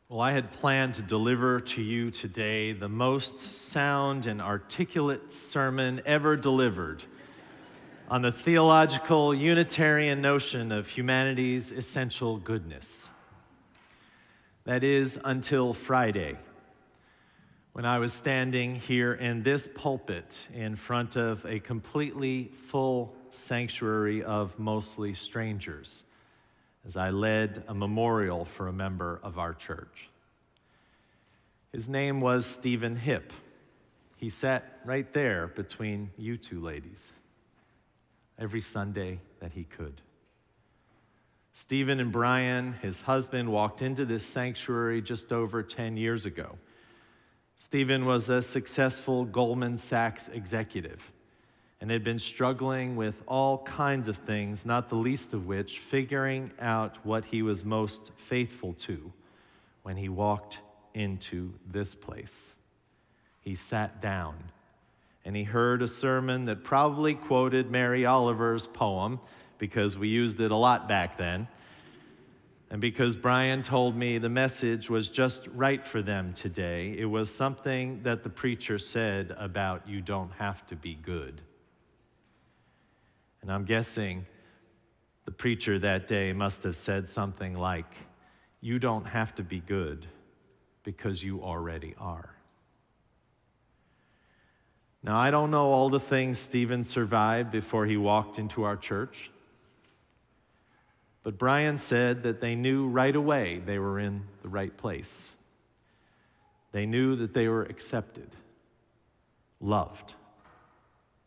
Well, I had planned to deliver to you today the most sound and articulate sermon ever delivered on the theological Unitarian notion of humanity's essential goodness. That is, until Friday, when I was standing here in this pulpit in front of a completely full sanctuary of mostly strangers, as I led a memorial for a member of our church. His name was Stephen Hipp. He sat right there between you two ladies every Sunday that he could. Stephen and Brian, his husband, walked into this sanctuary just over 10 years ago. Stephen was a successful Goldman Sachs executive and had been struggling with all kinds of things, not the least of which figuring out what he was most faithful to when he walked into this place. He sat down and he heard a sermon that probably quoted Mary Oliver's poem, because we used it a lot back then, and because Brian told me the message was just right for them today. It was something that the preacher said about you don't have to be good. And I'm guessing the preacher that day must have said something like, you don't have to be good because you already are. Now, I don't know all the things Stephen survived before he walked into our church, but Brian said that they knew right away they were in the right place. They knew that they were accepted, loved,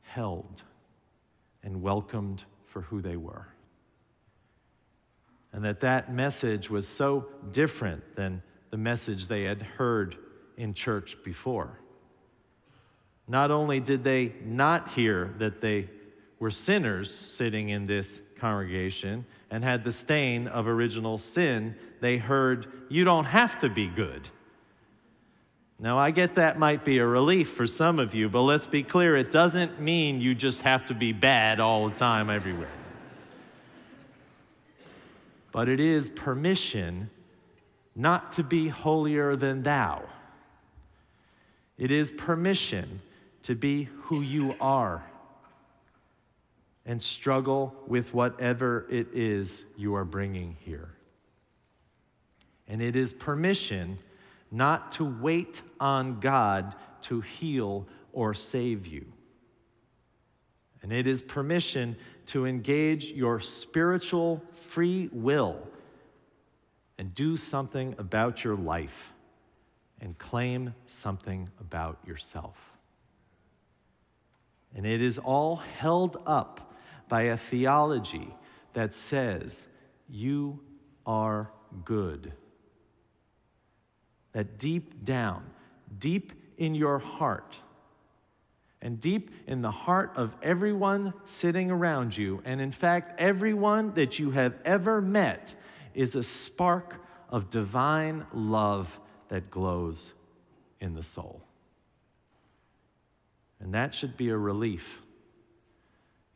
held, and welcomed for who they were. And that message was so different than the message they had heard in church before. Not only did they not hear that they were sinners sitting in this congregation and had the stain of original sin, they heard, you don't have to be good. Now, I get that might be a relief for some of you, but let's be clear, it doesn't mean you just have to be bad all the time everywhere. But it is permission not to be holier than thou. It is permission to be who you are and struggle with whatever it is you are bringing here. And it is permission not to wait on God to heal or save you. And it is permission to engage your spiritual free will and do something about your life and claim something about yourself. And it is all held up by a theology that says, you are good. That deep down, deep in your heart, and deep in the heart of everyone sitting around you, and in fact, everyone that you have ever met, is a spark of divine love that glows in the soul. And that should be a relief,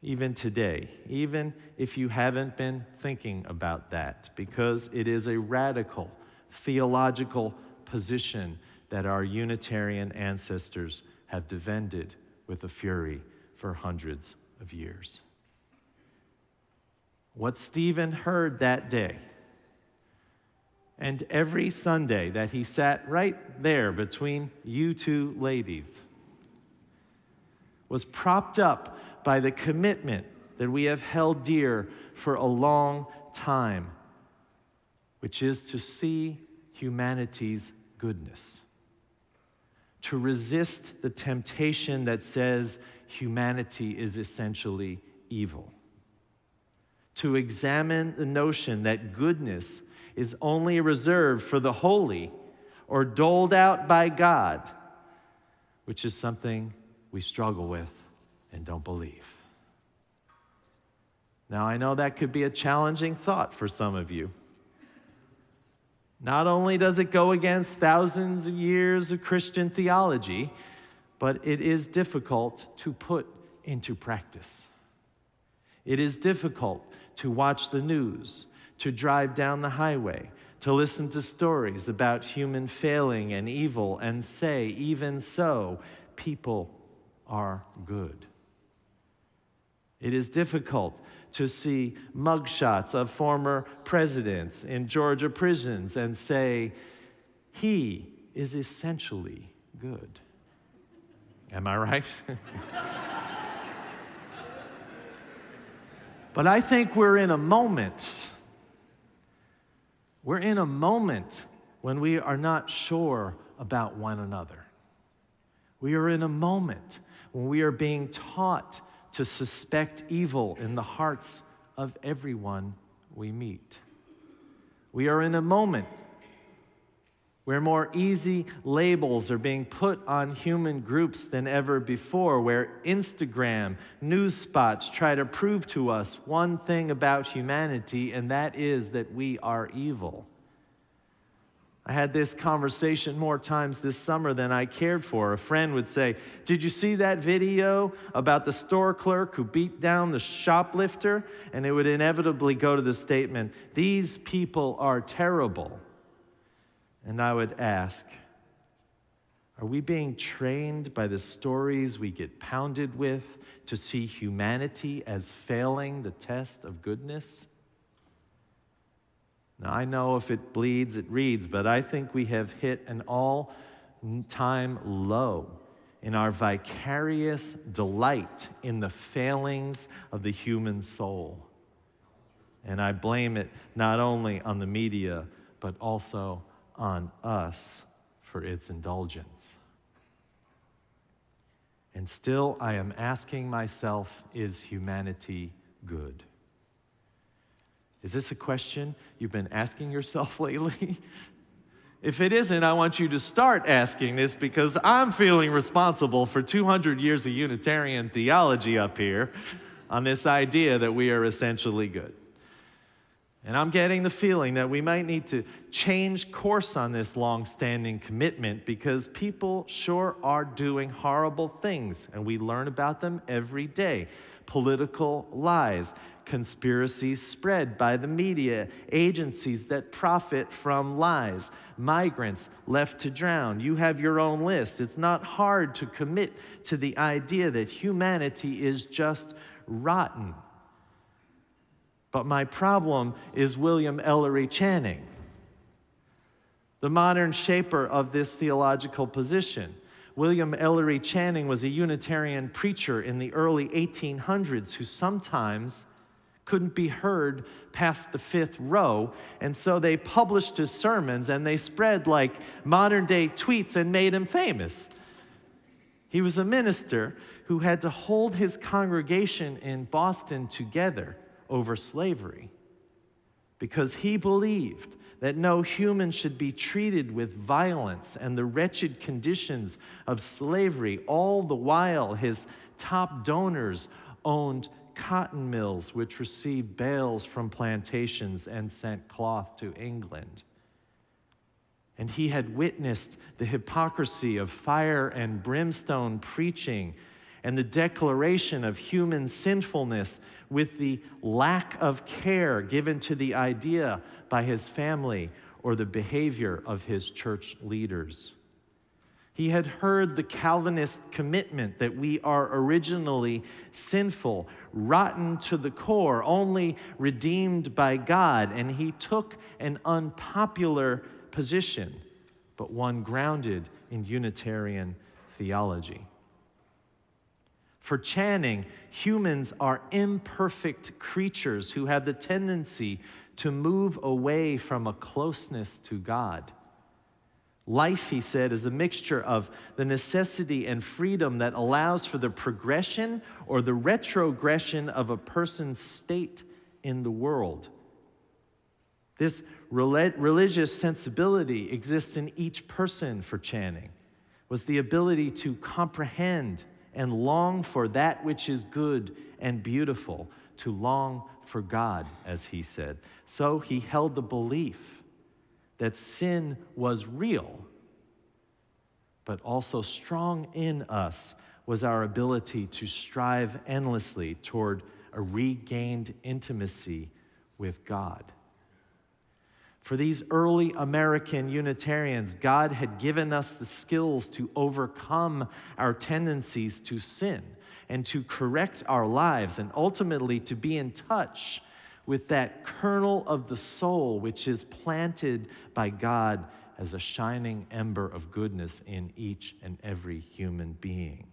even today, even if you haven't been thinking about that, because it is a radical theological position that our Unitarian ancestors have defended with a fury for hundreds of years. What Stephen heard that day, and every Sunday that he sat right there between you two ladies, was propped up by the commitment that we have held dear for a long time, which is to see humanity's goodness, to resist the temptation that says humanity is essentially evil, to examine the notion that goodness is only reserved for the holy or doled out by God, which is something we struggle with and don't believe. Now, I know that could be a challenging thought for some of you. Not only does it go against thousands of years of Christian theology, but it is difficult to put into practice. It is difficult to watch the news, to drive down the highway, to listen to stories about human failing and evil and say, even so, people are good. It is difficult to see mugshots of former presidents in Georgia prisons and say, he is essentially good. Am I right? But I think we're in a moment when we are not sure about one another. We are in a moment when we are being taught to suspect evil in the hearts of everyone we meet. We are in a moment where more easy labels are being put on human groups than ever before, where Instagram news spots try to prove to us one thing about humanity, and that is that we are evil. I had this conversation more times this summer than I cared for. A friend would say, "Did you see that video about the store clerk who beat down the shoplifter?" And it would inevitably go to the statement, "These people are terrible." And I would ask, are we being trained by the stories we get pounded with to see humanity as failing the test of goodness? Now, I know if it bleeds, it reads, but I think we have hit an all-time low in our vicarious delight in the failings of the human soul. And I blame it not only on the media, but also on us for its indulgence. And still, I am asking myself, is humanity good? Is this a question you've been asking yourself lately? If it isn't, I want you to start asking this, because I'm feeling responsible for 200 years of Unitarian theology up here on this idea that we are essentially good. And I'm getting the feeling that we might need to change course on this long-standing commitment, because people sure are doing horrible things, and we learn about them every day. Political lies, conspiracies spread by the media, agencies that profit from lies, migrants left to drown. You have your own list. It's not hard to commit to the idea that humanity is just rotten. But my problem is William Ellery Channing, the modern shaper of this theological position. William Ellery Channing was a Unitarian preacher in the early 1800s who sometimes couldn't be heard past the fifth row, and so they published his sermons and they spread like modern-day tweets and made him famous. He was a minister who had to hold his congregation in Boston together over slavery, because he believed that no human should be treated with violence and the wretched conditions of slavery, all the while his top donors owned cotton mills which received bales from plantations and sent cloth to England. And he had witnessed the hypocrisy of fire and brimstone preaching and the declaration of human sinfulness with the lack of care given to the idea by his family or the behavior of his church leaders. He had heard the Calvinist commitment that we are originally sinful, rotten to the core, only redeemed by God, and he took an unpopular position, but one grounded in Unitarian theology. For Channing, humans are imperfect creatures who have the tendency to move away from a closeness to God. Life, he said, is a mixture of the necessity and freedom that allows for the progression or the retrogression of a person's state in the world. This religious sensibility exists in each person for Channing, was the ability to comprehend and long for that which is good and beautiful, to long for God, as he said. So he held the belief that sin was real, but also strong in us was our ability to strive endlessly toward a regained intimacy with God. For these early American Unitarians, God had given us the skills to overcome our tendencies to sin and to correct our lives and ultimately to be in touch with that kernel of the soul which is planted by God as a shining ember of goodness in each and every human being.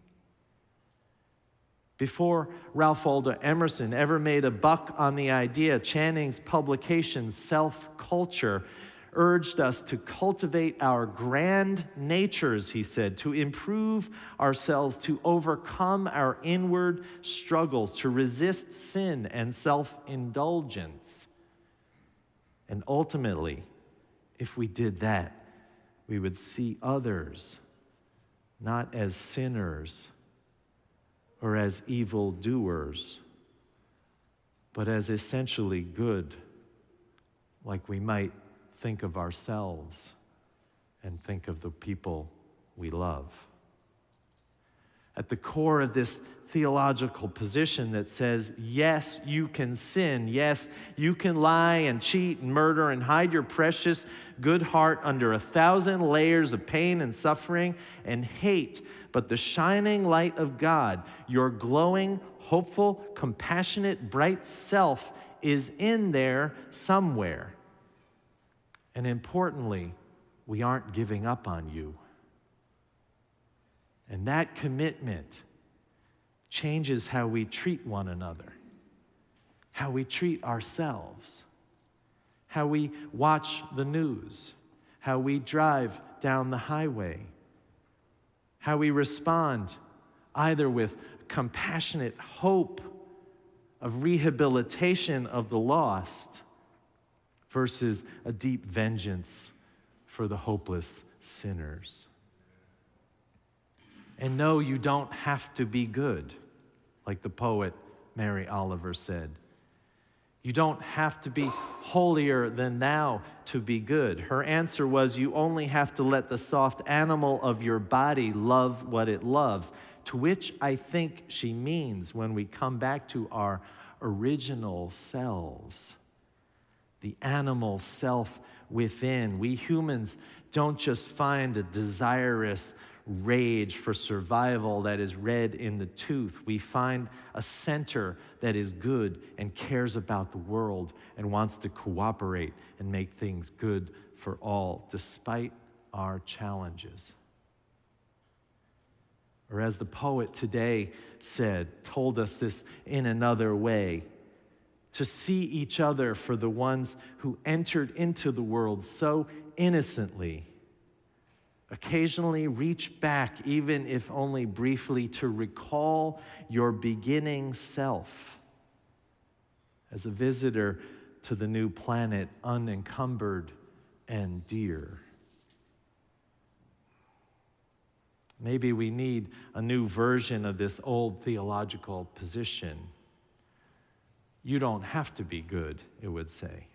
Before Ralph Waldo Emerson ever made a buck on the idea, Channing's publication, Self-Culture, urged us to cultivate our grand natures, he said, to improve ourselves, to overcome our inward struggles, to resist sin and self-indulgence. And ultimately, if we did that, we would see others not as sinners or as evildoers, but as essentially good, like we might think of ourselves and think of the people we love. At the core of this theological position that says, yes, you can sin, yes, you can lie and cheat and murder and hide your precious good heart under 1,000 layers of pain and suffering and hate, but the shining light of God, your glowing, hopeful, compassionate, bright self is in there somewhere. And importantly, we aren't giving up on you. And that commitment changes how we treat one another, how we treat ourselves, how we watch the news, how we drive down the highway, how we respond either with compassionate hope of rehabilitation of the lost versus a deep vengeance for the hopeless sinners. And no, you don't have to be good, like the poet Mary Oliver said. You don't have to be holier than thou to be good. Her answer was, you only have to let the soft animal of your body love what it loves, to which I think she means when we come back to our original selves, the animal self within. We humans don't just find a desirous rage for survival that is red in the tooth. We find a center that is good and cares about the world and wants to cooperate and make things good for all, despite our challenges. Or as the poet today said, told us this in another way, to see each other for the ones who entered into the world so innocently, occasionally reach back, even if only briefly, to recall your beginning self as a visitor to the new planet, unencumbered and dear. Maybe we need a new version of this old theological position. You don't have to be good, it would say.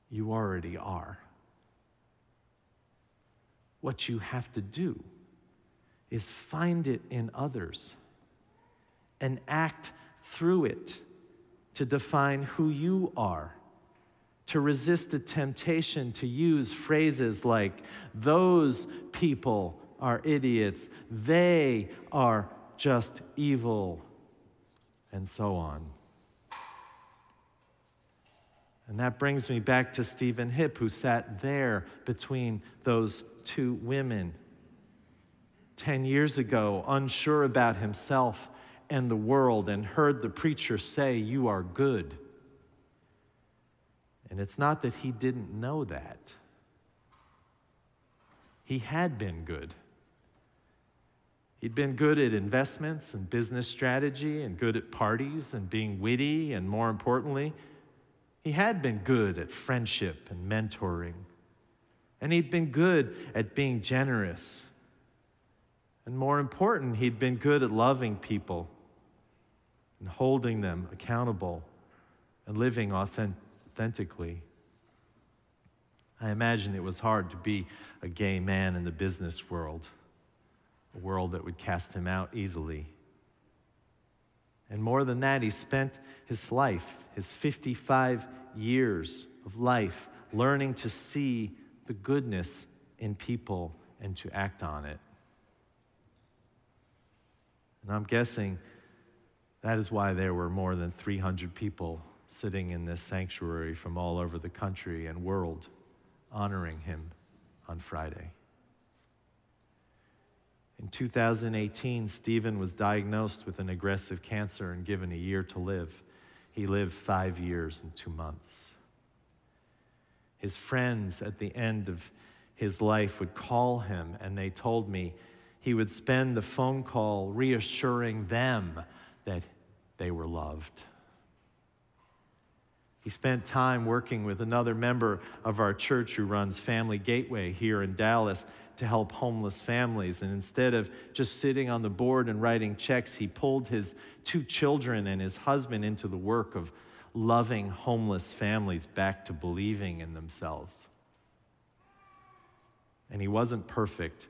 You already are. What you have to do is find it in others and act through it to define who you are, to resist the temptation to use phrases like, those people are idiots, they are just evil, and so on. And that brings me back to Stephen Hipp, who sat there between those two women 10 years ago, unsure about himself and the world, and heard the preacher say, "You are good." And it's not that he didn't know that. He had been good. He'd been good at investments and business strategy and good at parties and being witty, and more importantly, he had been good at friendship and mentoring. And he'd been good at being generous. And more important, he'd been good at loving people and holding them accountable and living authentically. I imagine it was hard to be a gay man in the business world, a world that would cast him out easily. And more than that, he spent his life, his 55 years of life, learning to see the goodness in people and to act on it. And I'm guessing that is why there were more than 300 people sitting in this sanctuary from all over the country and world honoring him on Friday. In 2018, Stephen was diagnosed with an aggressive cancer and given a year to live. He lived 5 years and 2 months. His friends at the end of his life would call him, and they told me he would spend the phone call reassuring them that they were loved. He spent time working with another member of our church who runs Family Gateway here in Dallas to help homeless families. And instead of just sitting on the board and writing checks, he pulled his 2 children and his husband into the work of loving homeless families back to believing in themselves. And he wasn't perfect.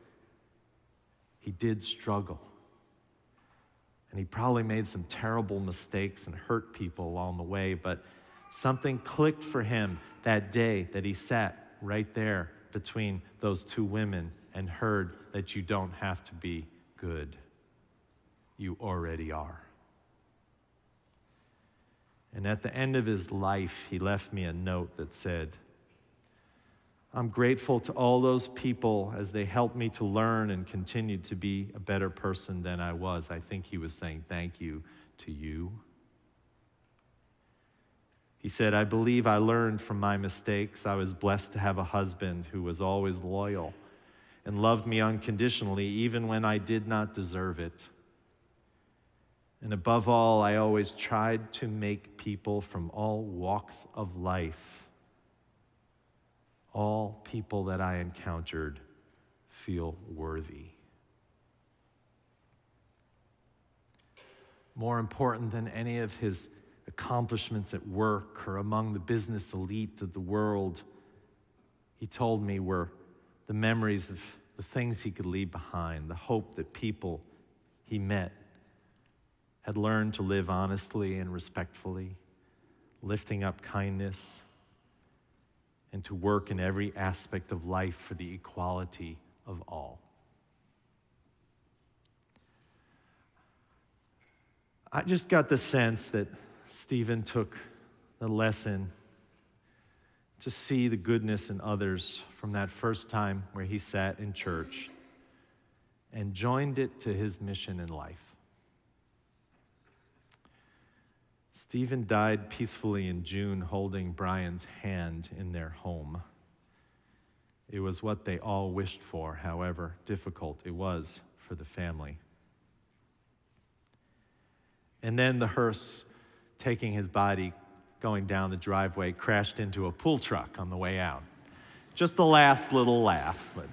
He did struggle. And he probably made some terrible mistakes and hurt people along the way, but something clicked for him that day that he sat right there between those 2 women and heard that you don't have to be good. You already are. And at the end of his life, he left me a note that said, I'm grateful to all those people as they helped me to learn and continue to be a better person than I was. I think he was saying thank you to you. He said, I believe I learned from my mistakes. I was blessed to have a husband who was always loyal and loved me unconditionally, even when I did not deserve it. And above all, I always tried to make people from all walks of life, all people that I encountered, feel worthy. More important than any of his accomplishments at work or among the business elite of the world, he told me, were the memories of the things he could leave behind, the hope that people he met had learned to live honestly and respectfully, lifting up kindness, and to work in every aspect of life for the equality of all. I just got the sense that Stephen took the lesson to see the goodness in others from that first time where he sat in church and joined it to his mission in life. Stephen died peacefully in June, holding Brian's hand in their home. It was what they all wished for, however difficult it was for the family. And then the hearse, taking his body, going down the driveway, crashed into a pool truck on the way out. Just the last little laugh. But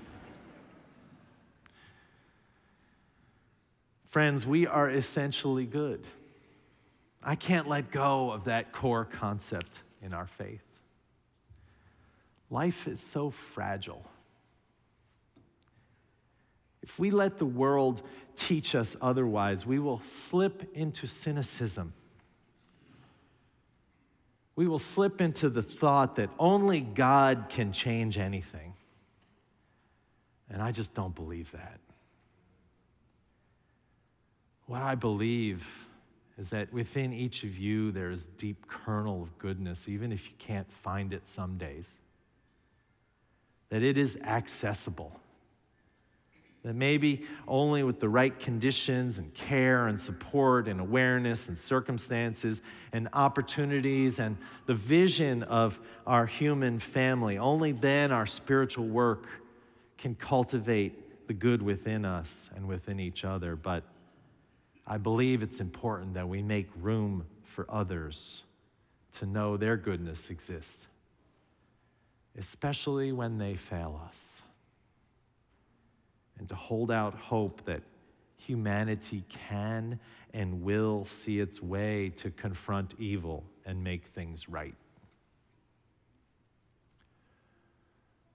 friends, we are essentially good. I can't let go of that core concept in our faith. Life is so fragile. If we let the world teach us otherwise, we will slip into cynicism. We will slip into the thought that only God can change anything. And I just don't believe that. What I believe is that within each of you there is a deep kernel of goodness, even if you can't find it some days. That it is accessible. That maybe only with the right conditions and care and support and awareness and circumstances and opportunities and the vision of our human family, only then our spiritual work can cultivate the good within us and within each other. But I believe it's important that we make room for others to know their goodness exists, especially when they fail us. And to hold out hope that humanity can and will see its way to confront evil and make things right.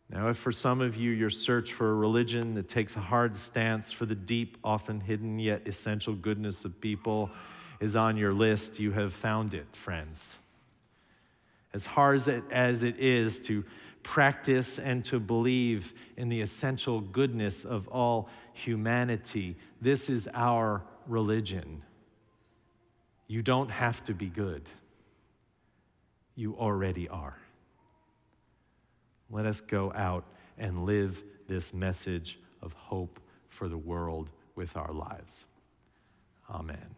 Now, if for some of you your search for a religion that takes a hard stance for the deep, often hidden yet essential goodness of people is on your list, you have found it, friends. As hard as it is to practice and to believe in the essential goodness of all humanity. This is our religion. You don't have to be good. You already are. Let us go out and live this message of hope for the world with our lives. Amen.